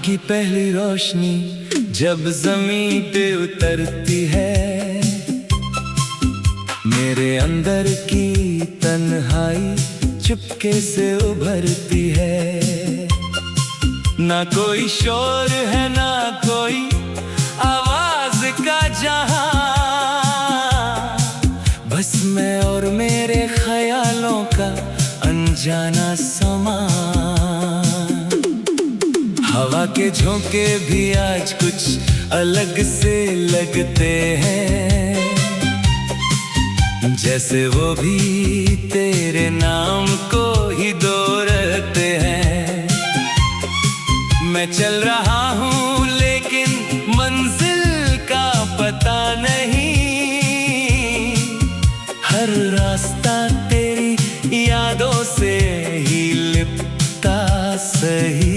की पहली रोशनी जब जमीन पे उतरती है, मेरे अंदर की तन्हाई चुपके से उभरती है। ना कोई शोर है ना कोई आवाज का जहां, बस मैं और मेरे ख्यालों का अनजाना समा। हवा के झोंके भी आज कुछ अलग से लगते हैं, जैसे वो भी तेरे नाम को ही दोहराते हैं। मैं चल रहा हूँ लेकिन मंजिल का पता नहीं, हर रास्ता तेरी यादों से ही लिपटा सही।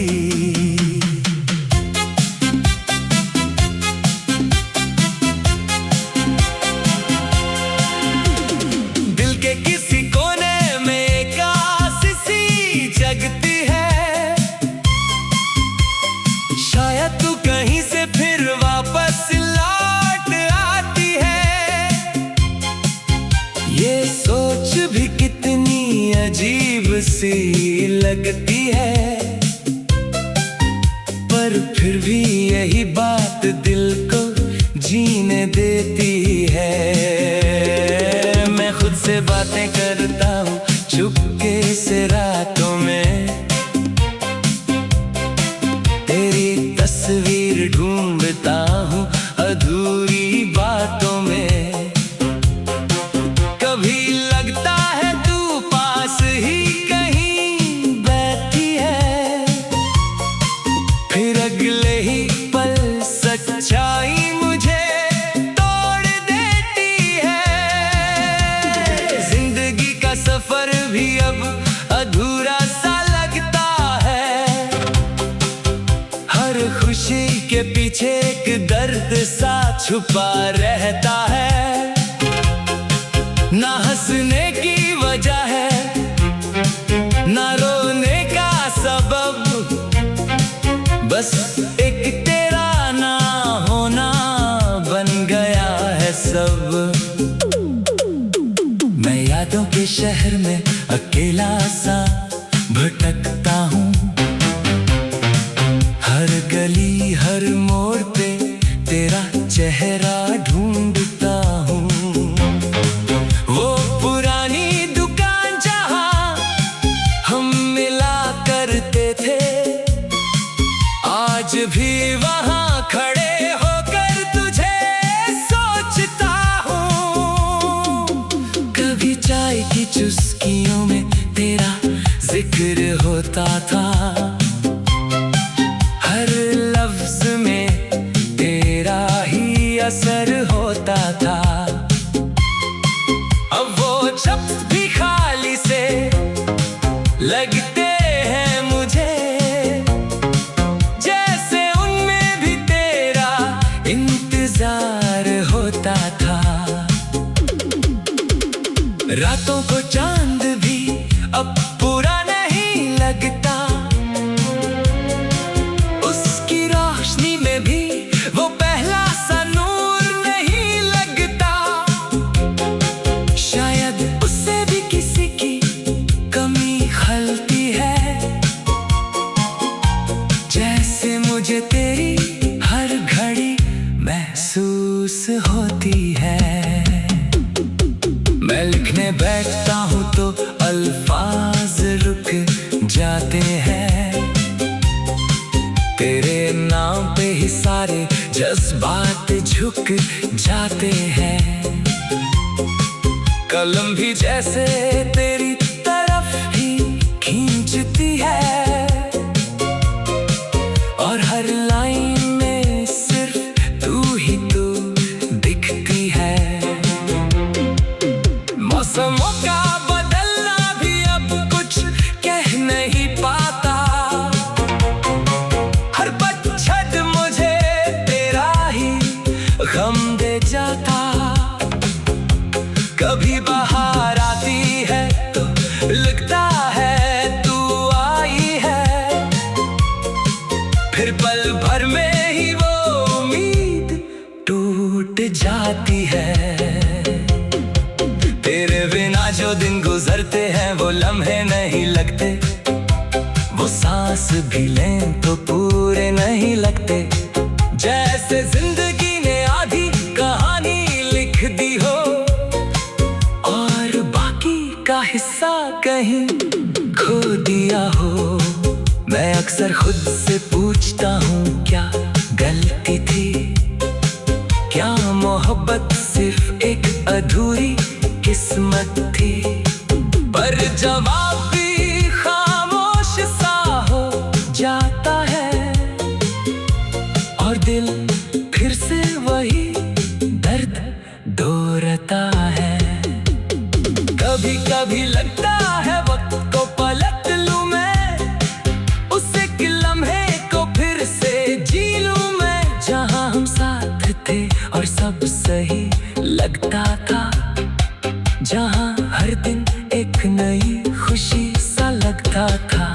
ये सोच भी कितनी अजीब सी लगती है, पर फिर भी यही बात दिल को जीने देती है। मैं खुद से बातें करता हूँ चुपके से रातों में, तेरी तस्वीर ढूंढता हूँ अधूरी बातों में। सच्चाई मुझे तोड़ देती है, जिंदगी का सफर भी अब अधूरा सा लगता है। हर खुशी के पीछे एक दर्द सा छुपा रहता है, ना हंसने की वजह है ना रोने का सबब, बस एक सब। मैं यादों के शहर में अकेला सा भटकता हूँ, हर गली हर मोड़ पे तेरा चेहरा ढूंढता हूँ। वो पुरानी दुकान जहाँ हम मिला करते थे, आज भी वहाँ खड़े चाय की चुस्कियों में तेरा जिक्र होता था, हर लफ्ज में तेरा ही असर होता था। अब वो शब्द भी खाली से लगते हैं मुझे, जैसे उनमें भी तेरा इंतजार होता था। रातों को चांद भी अब पूरा नहीं लगता, उसकी रोशनी में भी वो पहला सा नूर नहीं लगता। शायद उससे भी किसी की कमी खलती है, जैसे मुझे तेरी हर घड़ी महसूस होती है। मैं लिखने बैठता हूँ तो अल्फाज रुक जाते हैं, तेरे नाम पे ही सारे जज्बात झुक जाते हैं। कलम भी जैसे तेरी तरफ ही खींचती है, और हर लाइन में सिर्फ तू ही तू दिखती है। मौसमों का बदलना भी अब कुछ कह नहीं पाता, हर पतझड़ मुझे तेरा ही गम दे जाता। कभी बाहर आती है तो लगता है तू आई है, फिर पल जाती है। तेरे बिना जो दिन गुजरते हैं वो लम्हे नहीं लगते, वो सांस भी लें तो पूरे नहीं लगते। जैसे जिंदगी ने आधी कहानी लिख दी हो और बाकी का हिस्सा कहीं खो दिया हो। मैं अक्सर खुद से पूछता हूँ क्या गलती थी, क्या मोहब्बत सिर्फ एक अधूरी किस्मत थी। पर जवाब भी खामोश सा हो जाता है और दिल फिर से वही दर्द दोहराता है। कभी कभी लगता है वक्त को पलट लूं मैं, उस एक लम्हे को फिर से जी लूं मैं, जहां हम साथ थे और सब सही लगता था, जहां हर दिन एक नई खुशी सा लगता था।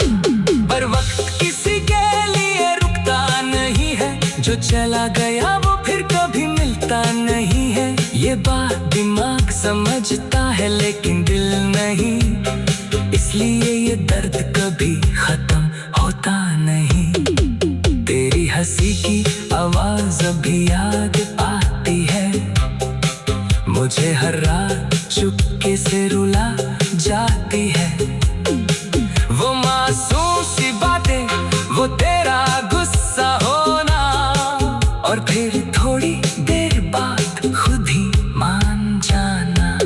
पर वक्त किसी के लिए रुकता नहीं है, जो चला गया वो फिर कभी मिलता नहीं है। ये बात दिमाग समझता है लेकिन दिल नहीं, इसलिए ये दर्द कभी खत्म होता नहीं। तेरी हंसी की आवाज अभी याद आती है, मुझे हर रात चुपके से रुला जाती है। वो मासूम सी बातें, वो तेरा गुस्सा होना और फिर थोड़ी देर बाद खुद ही मान जाना।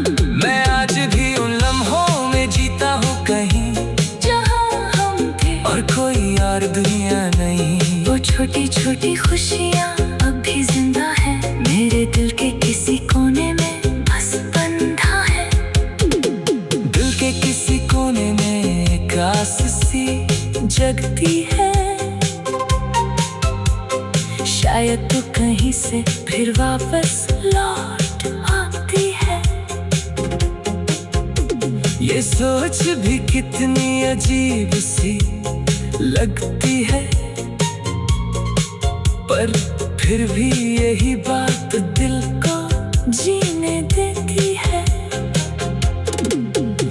मैं आज भी उन लम्हों में जीता हूँ कहीं जहाँ हम थे और कोई और दुनिया नहीं। वो छोटी छोटी खुशियाँ अब भी जिंदा है, मेरे दिल के किसी कोने में बस बंधा है। दिल के किसी कोने में एक आस सी जगती है, शायद तो कहीं से फिर वापस लौट आती है। ये सोच भी कितनी अजीब सी लगती है, पर फिर भी यही बात दिल को जीने देती है।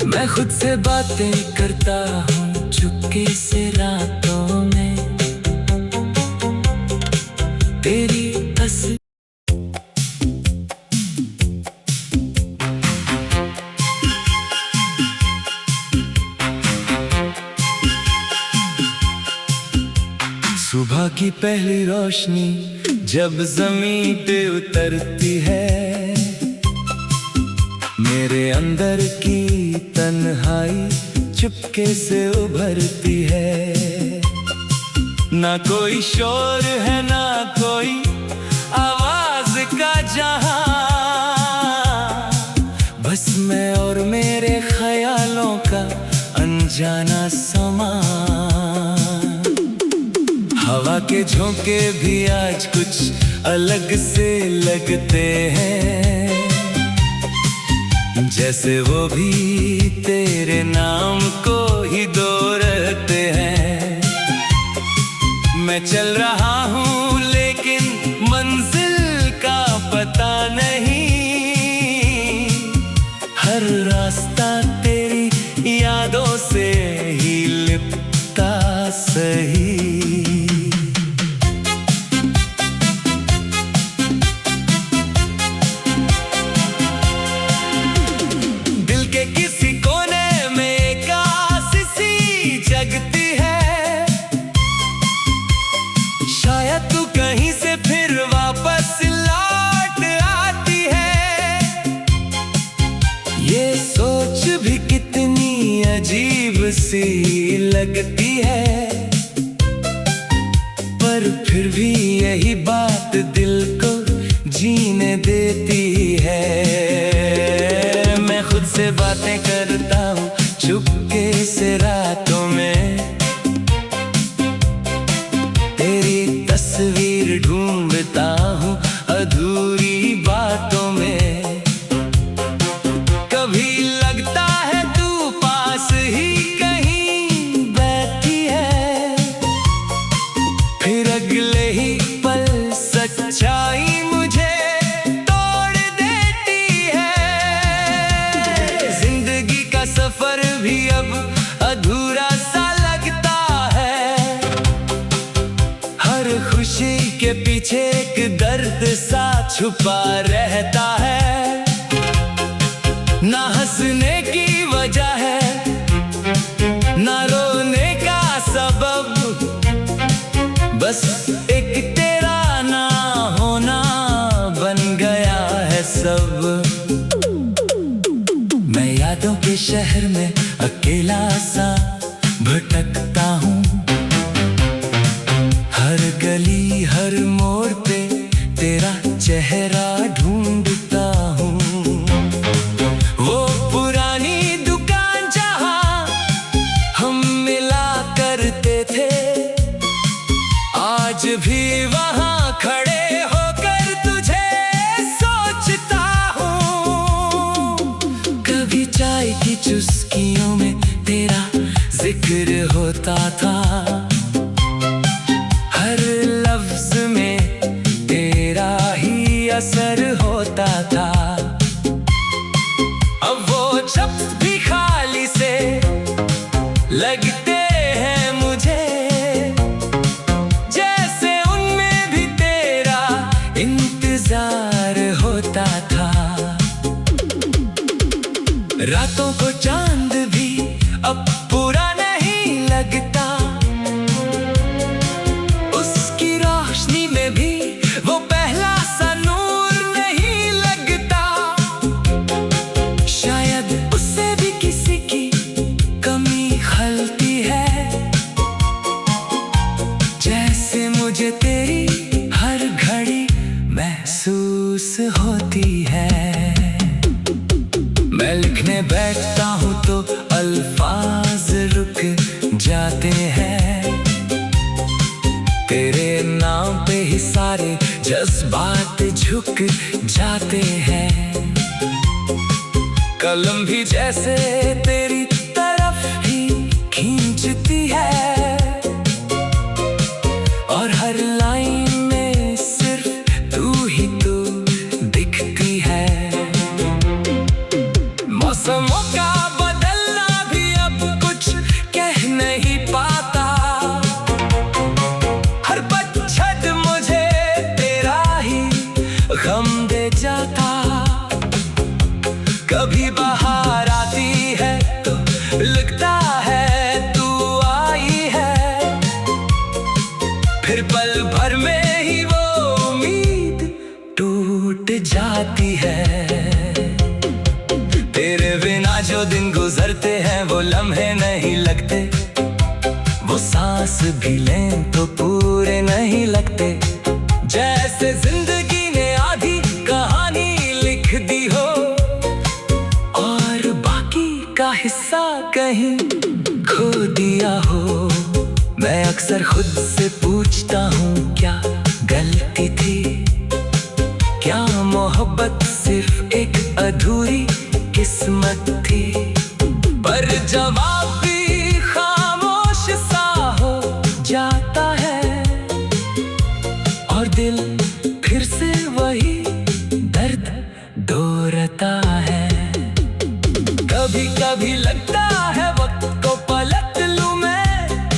मैं खुद से बातें करता हूँ चुपके से रातों में, तेरी तस्वीर सुबह की पहली रोशनी जब जमीन पे उतरती है, मेरे अंदर की तन्हाई चुपके से उभरती है। ना कोई शोर है ना कोई आवाज का जहां, बस मैं और मेरे ख्यालों का अनजाना समा। हवा के झोंके भी आज कुछ अलग से लगते हैं, जैसे वो भी तेरे नाम को ही दोहराते हैं। मैं चल रहा हूँ लेकिन मंजिल का पता नहीं, हर रास्ता तेरी यादों से ही लिपटा सही। अजीब सी लगती है, पर फिर भी यही बात दिल को जीने देती है। मैं खुद से बातें करता हूँ चुपके से रातों में, तेरी तस्वीर ढूंढता हूँ अधूरी बातों में। कभी लगता है तू पास ही कहीं बैठी है, फिर अगले ही पल सच्चाई मुझे तोड़ सा छुपा रहता है, ना हंसने की वजह है, ना रोने का सबब, बस एक तेरा ना होना बन गया है सब। मैं यादों के शहर में अकेला सा भटकता हूँ, हर गली हर मोड़ पे तेरा चेहरा ढूंढता हूँ। वो पुरानी दुकान जहाँ हम मिला करते थे, आज भी वहाँ खड़े होकर तुझे सोचता हूँ। कभी चाय की चुस्कियों में तेरा जिक्र होता था, हर लफ्ज में तेरा ही असर होता था। अब वो शब्द भी खाली से लगते हैं मुझे, जैसे उनमें भी तेरा इंतजार होता था। रातों को चांद भी अब पूरा नहीं लगता, उसकी रोशनी में भी वो पहला सा नूर नहीं लगता। शायद उससे भी किसी की कमी खलती है, जैसे मुझे तेरी हर घड़ी महसूस होती है। मैं लिखने बैठता हूँ तो अल्फाज रुक जाते हैं, तेरे नाम पे ही सारे जज्बात झुक जाते हैं। कलम भी जैसे तेरी तरफ ही खींचती है, और हर लाइन में सिर्फ तू ही तू दिखती है। मौसमों का बदलना भी अब कुछ कह नहीं पाता, हर पतझड़ मुझे तेरा ही गम दे जाता। कभी बाहर आती है तो लगता है तू आई है, फिर पल भर में ही वो उम्मीद टूट जाती है। तेरे बिना जो दिन गुजरते हैं वो लम्हे नहीं लगते, वो सांस भी लें तो पूरे नहीं लगते। जैसे जिंदगी ने आधी कहानी लिख दी हो, और बाकी का हिस्सा कहीं खो दिया हो। मैं अक्सर खुद से पूछता हूँ क्या गलती थी, क्या मोहब्बत सिर्फ एक अधूरी किस्मत थी। पर जवाब भी खामोश सा हो जाता है, और दिल फिर से वही दर्द दोहराता है। कभी कभी लगता है वक्त को पलट लूं मैं,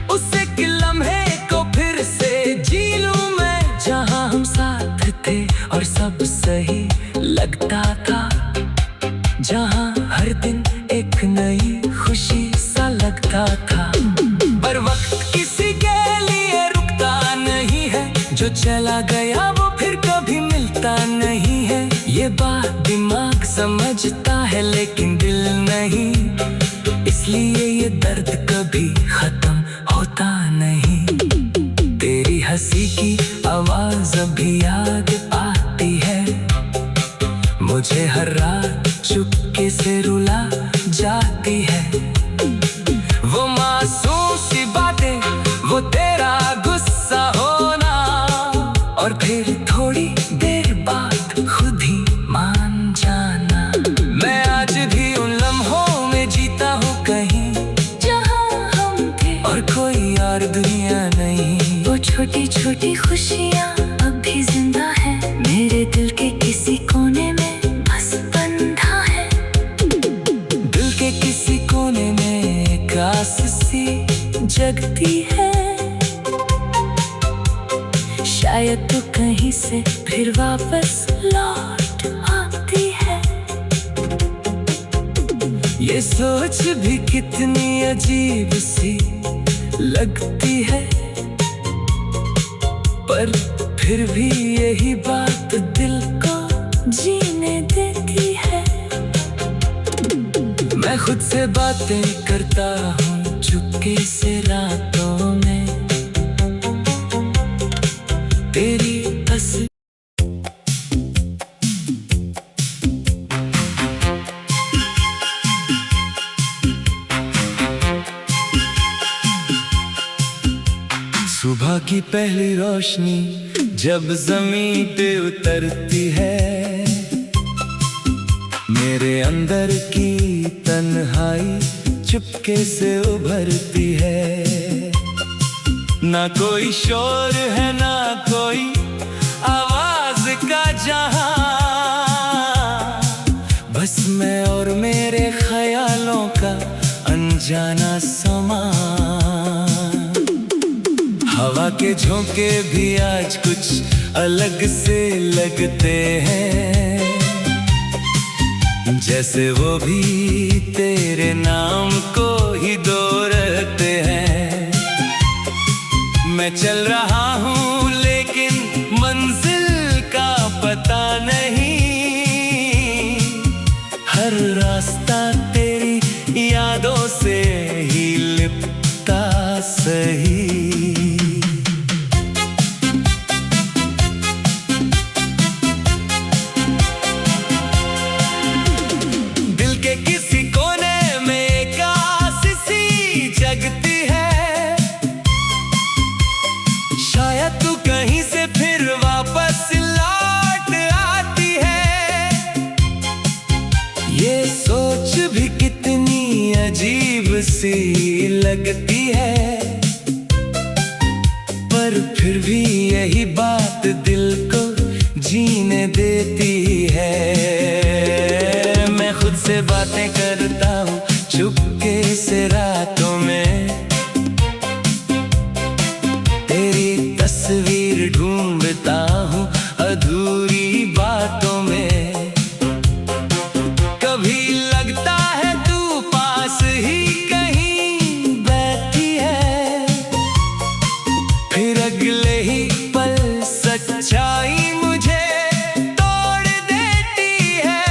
उस एक लम्हे को फिर से जी लूं मैं, जहां हम साथ थे और सब सही लगता था, जहां हर दिन एक नई खुशी सा लगता था। पर वक्त किसी के लिए रुकता नहीं है, जो चला गया वो फिर कभी मिलता नहीं है। ये बात दिमाग समझता है लेकिन दिल नहीं, इसलिए ये दर्द कभी खत्म होता नहीं। तेरी हंसी की आवाज अभी याद आती है, मुझे हर रात चुपके से रुला जाती है। वो मासूम सी बातें, वो तेरा गुस्सा होना, और फिर थोड़ी देर बाद खुद ही मान जाना। मैं आज भी उन लम्हों में जीता हूँ कहीं जहाँ हम थे, और कोई और दुनिया नहीं। वो छोटी छोटी खुशियाँ अब भी जिंदा है, मेरे दिल के किसी कोने में बस बंधा है। दिल के किसी कोने में एक आस सी जगती है, शायद तो कहीं से फिर वापस लौट आती है। ये सोच भी कितनी अजीब सी लगती है, पर फिर भी यही बात दिल को जीने देती है। मैं खुद से बातें करता हूँ चुपके से रातों में, तेरी तस्वीर। सुबह की पहली रोशनी जब जमीन पे उतरती है, मेरे अंदर की तन्हाई चुपके से उभरती है। ना कोई शोर है ना कोई आवाज का जहां, बस मैं और मेरे ख्यालों का अनजाना समा। हवा के झोंके भी आज कुछ अलग से लगते हैं, जैसे वो भी तेरे नाम को ही दोहराते हैं। मैं चल रहा हूँ लेकिन मंजिल का पता नहीं, हर रास्ता तेरी यादों से ही लिपटा सही। ये सोच भी कितनी अजीब सी लगती है, पर फिर भी यही बात दिल को जीने देती है। मैं खुद से बातें करता हूँ चुपके से रातों में, तेरी तस्वीर ढूंढता हूँ अधूरी बातों में। सच्चाई मुझे तोड़ देती है,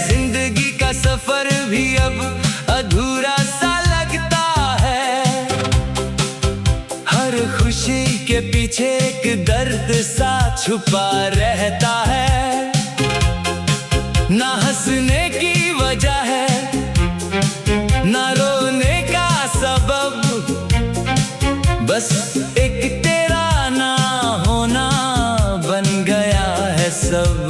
जिंदगी का सफर भी अब अधूरा सा लगता है। हर खुशी के पीछे एक दर्द सा छुपा रहता है, ना हंसने की वजह है ना रोने का सबब, बस एक सब।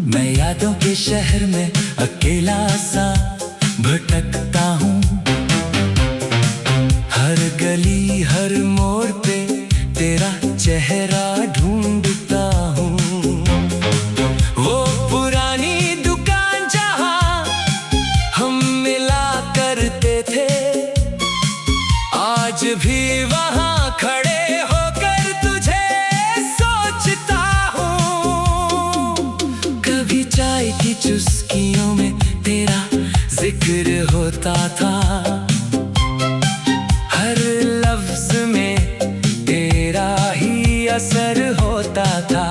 मैं यादों के शहर में अकेला सा भटकता हूँ, हर गली हर मोड़ पे तेरा चेहरा ढूंढता हूँ। वो पुरानी दुकान जहाँ हम मिला करते थे, आज भी वहाँ खड़े की चुस्कियों में तेरा जिक्र होता था, हर लफ्ज में तेरा ही असर होता था।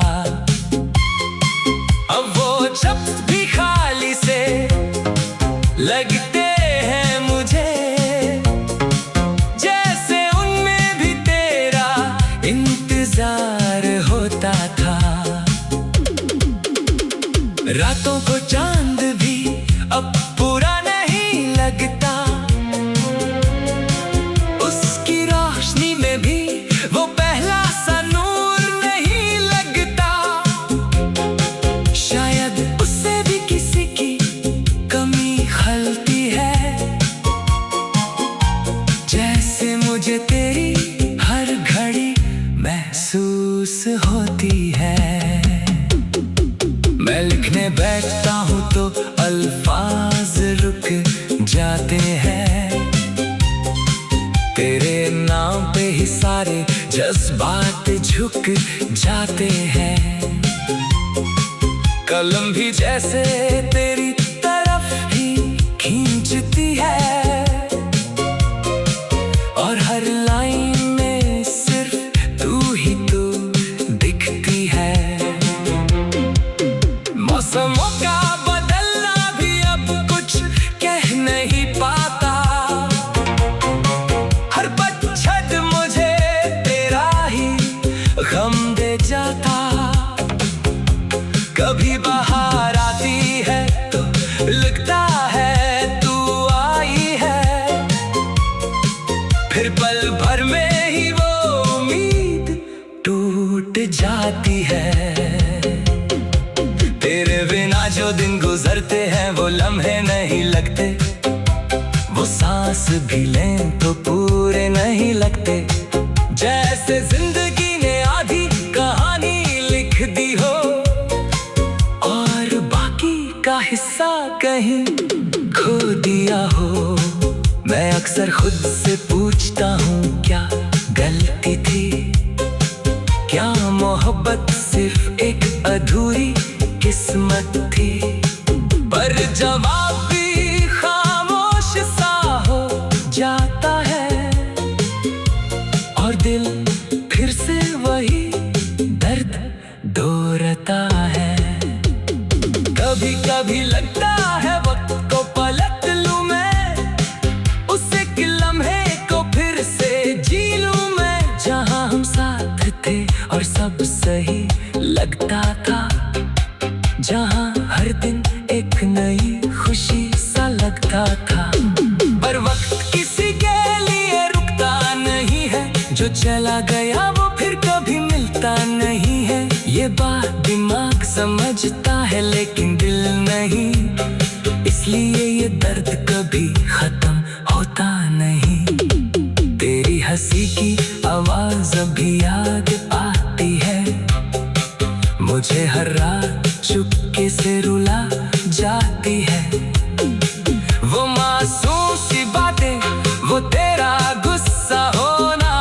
अब वो शब्द भी खाली से लगते हैं मुझे, जैसे उनमें भी तेरा इंतजार होता था। रातों को चांद भी अब पूरा नहीं लगता, उसकी रोशनी में भी वो पहला सा नूर नहीं लगता। शायद उससे भी किसी की कमी खलती है, जैसे मुझे तेरी हर घड़ी महसूस होती है। मैं लिखने बैठता हूँ तो अल्फाज रुक जाते हैं, तेरे नाम पे ही सारे जज्बात झुक जाते हैं। कलम भी जैसे तेरी तरफ ही खींचती है, और हर लाइन में सिर्फ तू ही तू दिखती है। मौसमों का बदलना भी अब कुछ कह नहीं पाता, हर पतझड़ मुझे तेरा ही गम दे जाता। कभी बाहर आती है तो लगता है तू आई है, फिर पल भर में ही वो उम्मीद टूट जाती है। तेरे बिना जो दिन गुजरते हैं वो लम्हे नहीं लगते, वो सांस भी लें तो पूरे नहीं लगते। जैसे जिंदगी ने आधी कहानी लिख दी हो और बाकी का हिस्सा कहीं खो दिया हो। मैं अक्सर खुद से पूछता हूँ क्या गलती थी, क्या मोहब्बत सिर्फ एक अधूरी किस्मत थी। पर जवाब भी खामोश सा हो जाता है, और दिल फिर से वही दर्द दोहराता है। कभी कभी लगता है वक्त को पलट लूं मैं, उस एक लम्हे को फिर से जी लूं मैं, जहां हम साथ थे और सब सही लगता था, जहां हर दिन एक नई खुशी सा लगता था। पर वक्त किसी के लिए रुकता नहीं है, जो चला गया वो फिर कभी मिलता नहीं है। ये बात दिमाग समझता है लेकिन दिल नहीं, इसलिए ये दर्द कभी खत्म होता नहीं। तेरी हंसी की आवाज अभी याद आती है, मुझे हर रात चुपके से रुला जाती है। वो मासूम सी बातें, वो तेरा गुस्सा होना,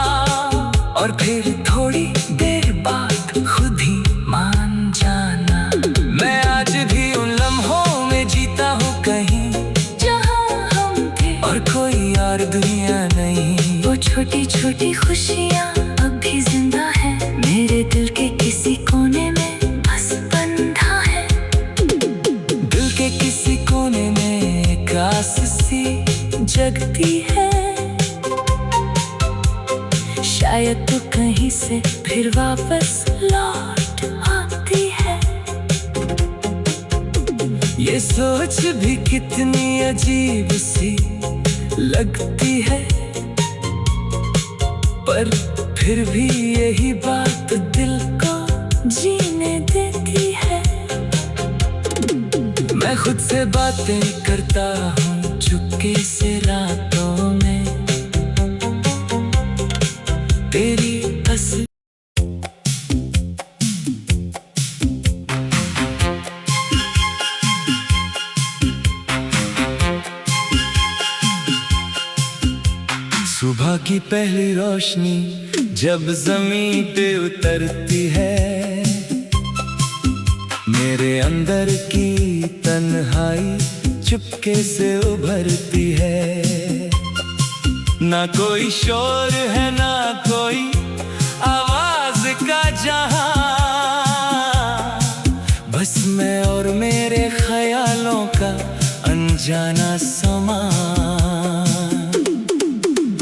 और फिर थोड़ी देर बाद खुद ही मान जाना। मैं आज भी उन लम्हों में जीता हूँ कहीं जहाँ हम थे और कोई और दुनिया नहीं। वो छोटी छोटी खुशियाँ अब भी जिंदा है, मेरे दिल के किसी कोने में बस बंधा है। दिल के किसी कोने में एक आस सी जगती है, शायद तो कहीं से फिर वापस लौट आती है। ये सोच भी कितनी अजीब सी लगती है, पर फिर भी यही बात दिल को जीने देती है। मैं खुद से बातें करता हूँ चुपके से रातों में, तेरी तस्वीर। सुबह की पहली रोशनी जब जमीन पे उतरती है, मेरे अंदर की तन्हाई चुपके से उभरती है। ना कोई शोर है ना कोई आवाज का जहां, बस मैं और मेरे ख्यालों का अनजाना समा।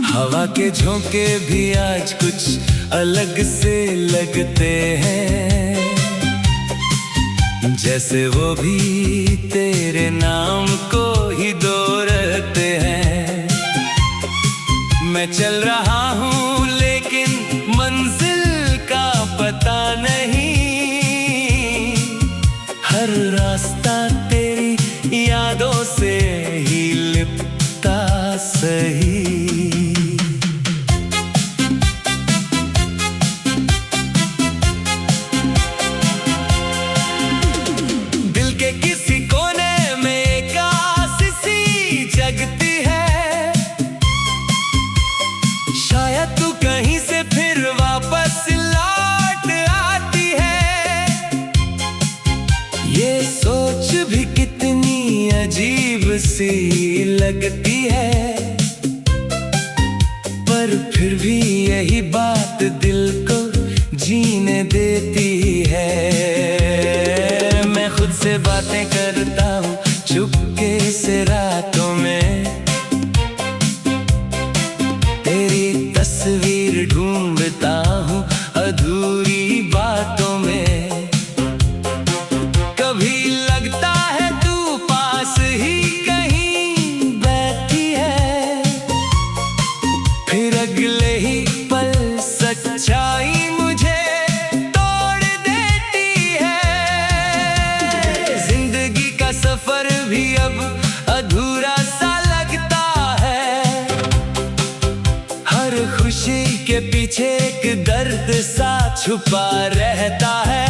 हवा के झोंके भी आज कुछ अलग से लगते हैं, जैसे वो भी तेरे नाम को ही दोहराते हैं। मैं चल रहा हूँ लेकिन मंजिल का पता नहीं, हर रास्ता तेरी यादों से ही लिपटा सही। शायद तू सी लगती है, पर फिर भी यही बात दिल को जीने देती है। मैं खुद से बातें करता हूँ चुपके से रातों में, तेरी तस्वीर ढूंढता हूँ अधूरी बातों में। कभी लगता है तू पास ही कहीं बैठी है, फिर अगले ही पल सच्चाई मुझे तोड़ देती है। जिंदगी का सफर भी अब अधूरा सा लगता है, हर खुशी के पीछे एक दर्द सा छुपा रहता है।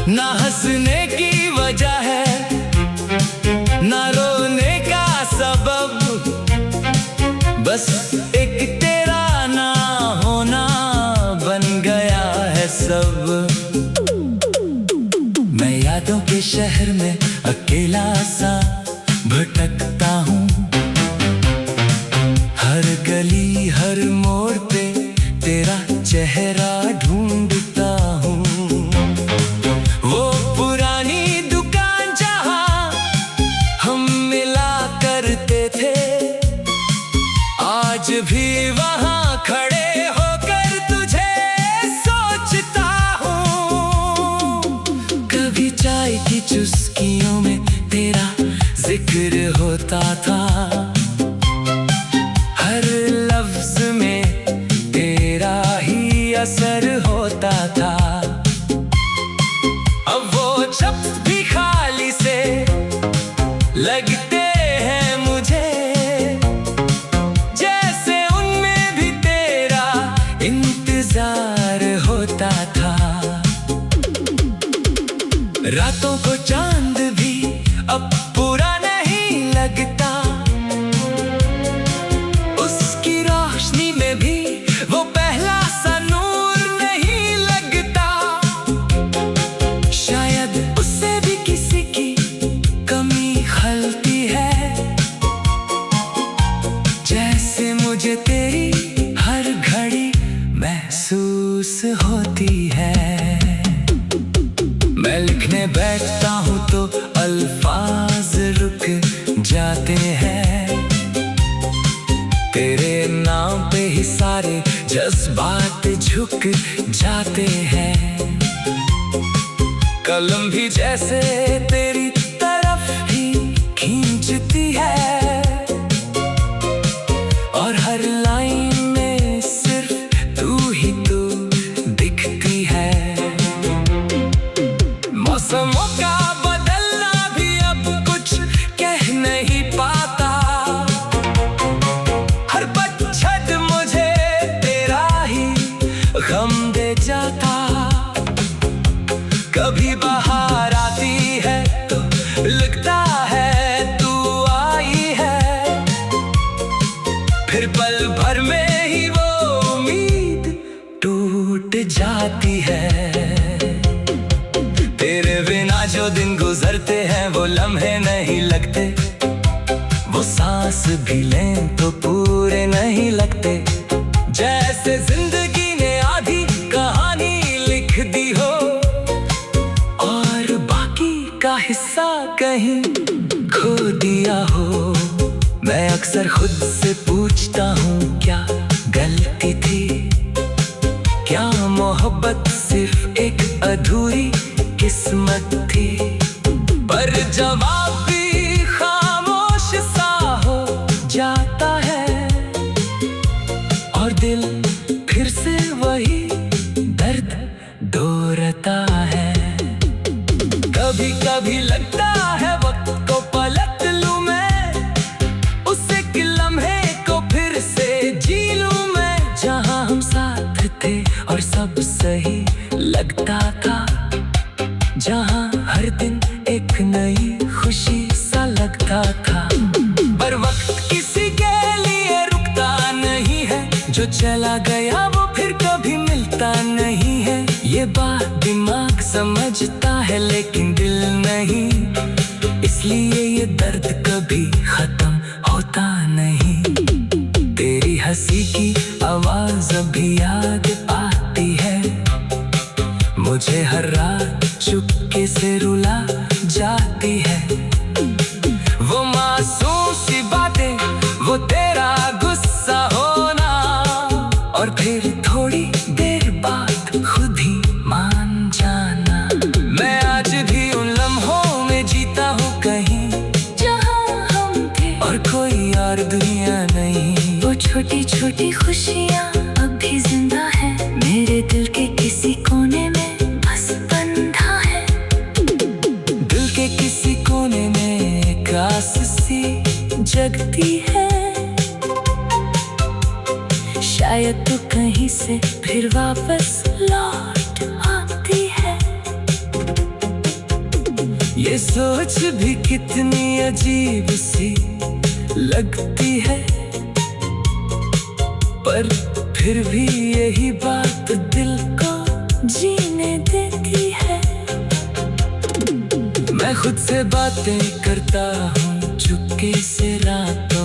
ना हंसने की वजह है, ना रोने का सबब, बस एक तेरा ना होना बन गया है सब। मैं यादों के शहर में अकेला सा भटकता हूँ, हर गली हर मोड़ पे तेरा चेहरा ढूंढता हूँ। वो पुरानी दुकान जहाँ हम मिला करते थे, आज भी वहाँ खड़े होकर तुझे सोचता हूँ। कभी चाय की चुस्कियों में तेरा जिक्र होता था, हर लफ्ज में तेरा ही असर होता था। अब वो शब्द भी खाली से लगते हैं मुझे, जैसे उनमें भी तेरा इंतजार होता था। रातों को चांद भी अब पूरा नहीं लगता, उसकी रोशनी में भी वो पहला सा नूर नहीं लगता। शायद उससे भी किसी की कमी खलती है, जैसे मुझे तेरी हर घड़ी महसूस होती है। मैं लिखने बैठता हूँ तो अल्फाज रुक जाते हैं, तेरे नाम पे ही सारे जज्बात झुक जाते हैं। कलम भी जैसे तेरी तरफ ही खींचती है, और हर लाइन में सिर्फ तू ही तू दिखती है। मौसमों का बदलना भी अब कुछ कह नहीं पाता, हर पतझड़ मुझे तेरा ही गम दे जाता। कभी बाहर आती है तो लगता है तू आई है, फिर पल भर में ही वो उम्मीद टूट जाती है। तेरे बिना जो दिन गुजरते हैं वो लम्हे नहीं लगते, वो सांस भी लें तो पूरे नहीं लगते। जैसे जिंदगी ने आधी कहानी लिख दी हो, और बाकी का हिस्सा कहीं खो दिया हो। मैं अक्सर खुद से पूछता हूँ क्या गलती थी, क्या मोहब्बत सिर्फ एक अधूरी किस्मत थी। पर जवाब भी खामोश सा हो जाता है, और दिल फिर से वही दर्द दोहराता है। कभी कभी लगता है वक्त को पलट लूं मैं, उस एक लम्हे को फिर से जी लूं मैं, जहां हम साथ थे और सब सही लगता था, जहां हर दिन एक नई खुशी सा लगता था। पर वक्त किसी के लिए रुकता नहीं है, जो चला गया वो फिर कभी मिलता नहीं है। ये बात दिमाग समझता है लेकिन दिल नहीं, इसलिए इसलिए ये दर्द कभी खत्म होता नहीं। तेरी हंसी की आवाज अभी याद आती है, मुझे हर रात चुपके से रुला जाती है। वो मासूम सी बातें, वो तेरा गुस्सा होना, और फिर थोड़ी देर बाद खुद ही मान जाना। मैं आज भी उन लम्हों में जीता हूँ कहीं जहाँ हम थे और कोई और दुनिया नहीं। वो छोटी छोटी खुशियाँ अभी जिंदा है, मेरे दिल के किसी कोने में बस बंधा है। दिल के किसी कोने में एक आस सी जगती है, शायद तो कहीं से फिर वापस लौट आती है। ये सोच भी कितनी अजीब सी लगती है, पर फिर भी यही बात दिल को जीने देती है। मैं खुद से बातें करता हूँ चुपके से रात